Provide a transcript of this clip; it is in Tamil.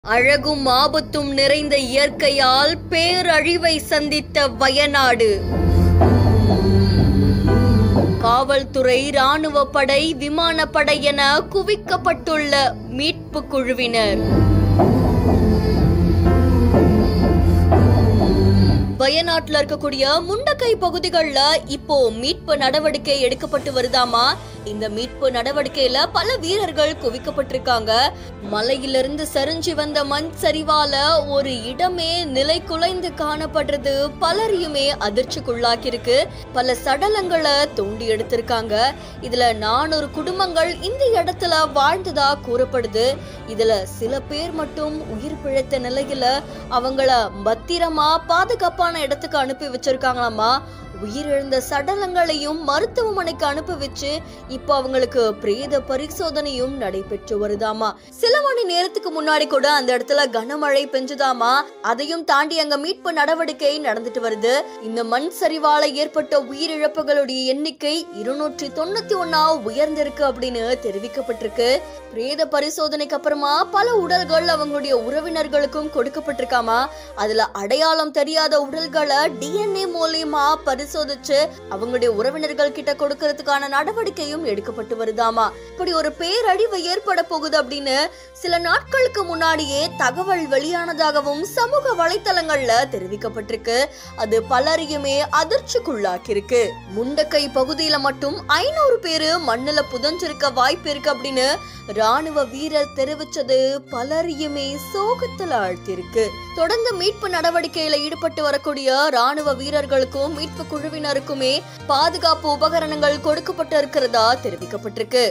அழகும் ஆபத்தும் நிறைந்த இயற்கையால் பேரழிவை சந்தித்த வயநாடு. காவல்துறை, ராணுவ படை, விமானப்படை என குவிக்கப்பட்டுள்ள மீட்பு குழுவினர். வயநாட்டில் இருக்கக்கூடிய முண்டக்கை பகுதிகளில் இப்போ மீட்பு நடவடிக்கை எடுக்கப்பட்டு வருதாமா. இந்த மீட்பு நடவடிக்கையில பல வீரர்கள் குவிக்கப்பட்டிருக்காங்க. மலையிலிருந்து சரிஞ்சு வந்த மண் சரிவால ஒரு இடமே நிலை குலைந்து காணப்படுறது பலரையுமே அதிர்ச்சிக்குள்ளாக்கிருக்கு. பல சடலங்களை தோண்டி எடுத்திருக்காங்க. இதுல 400 குடும்பங்கள் இந்த இடத்துல வாழ்ந்ததா கூறப்படுது. இதுல சில பேர் மட்டும் உயிர் பிழைத்த நிலையில அவங்கள பத்திரமா பாதுகாப்பான இடத்துக்கு அனுப்பி வச்சிருக்காங்களாமா. உயிரிழந்த சடலங்களையும் மருத்துவமனைக்கு அனுப்பி வச்சு இப்போ அவங்களுக்கு பிரேத பரிசோதனையும் நடைபெற்று வருதாமா. சில மணி நேரத்துக்கு முன்னாடி கூட அந்த இடத்துல கனமழை பெஞ்சுதாமா. அதையும் தாண்டி அங்க மீட்பு நடவடிக்கை நடந்துட்டு வருது. இந்த மண் சரிவால ஏற்பட்ட உயிரிழப்புகளுடைய எண்ணிக்கை 291 உயர்ந்திருக்கு அப்படின்னு தெரிவிக்கப்பட்டிருக்கு. பிரேத பரிசோதனைக்கு அப்புறமா பல உடல்கள் அவங்களுடைய உறவினர்களுக்கும் கொடுக்கப்பட்டிருக்காமா. அதுல அடையாளம் தெரியாத உடல்களை DNA மூலமா பரிசோதிச்சு அவங்களுடைய உறவினர்கள் கிட்ட கொடுக்கறதுக்கான நடவடிக்கையும் எடுக்கப்பட்டு வருதாமா. இப்படி ஒரு பேரழிவு ஏற்பட போகுது அப்படின்னு சில நாட்களுக்கு முன்னாடியே தகவல் வெளியானதாகவும் சமூக வலைத்தளங்கள்ல தெரிவிக்கப்பட்டிருக்கு. அது பலரையுமே அதிர்ச்சிக்குள்ளாக்கி இருக்கு. முண்டக்கை பகுதியில மட்டும் 500 பேரு மண்ணுல புதஞ்சிருக்க வாய்ப்பு இருக்கு அப்படின்னு ராணுவ வீரர் தெரிவிச்சது பலரையுமே சோகத்துல ஆழ்த்திருக்கு. தொடர்ந்து மீட்பு நடவடிக்கையில ஈடுபட்டு வரக்கூடிய ராணுவ வீரர்களுக்கும் மீட்பு குழுவினருக்குமே பாதுகாப்பு உபகரணங்கள் கொடுக்கப்பட்டு இருக்கிறதா தெரிவிக்கப்பட்டிருக்கு.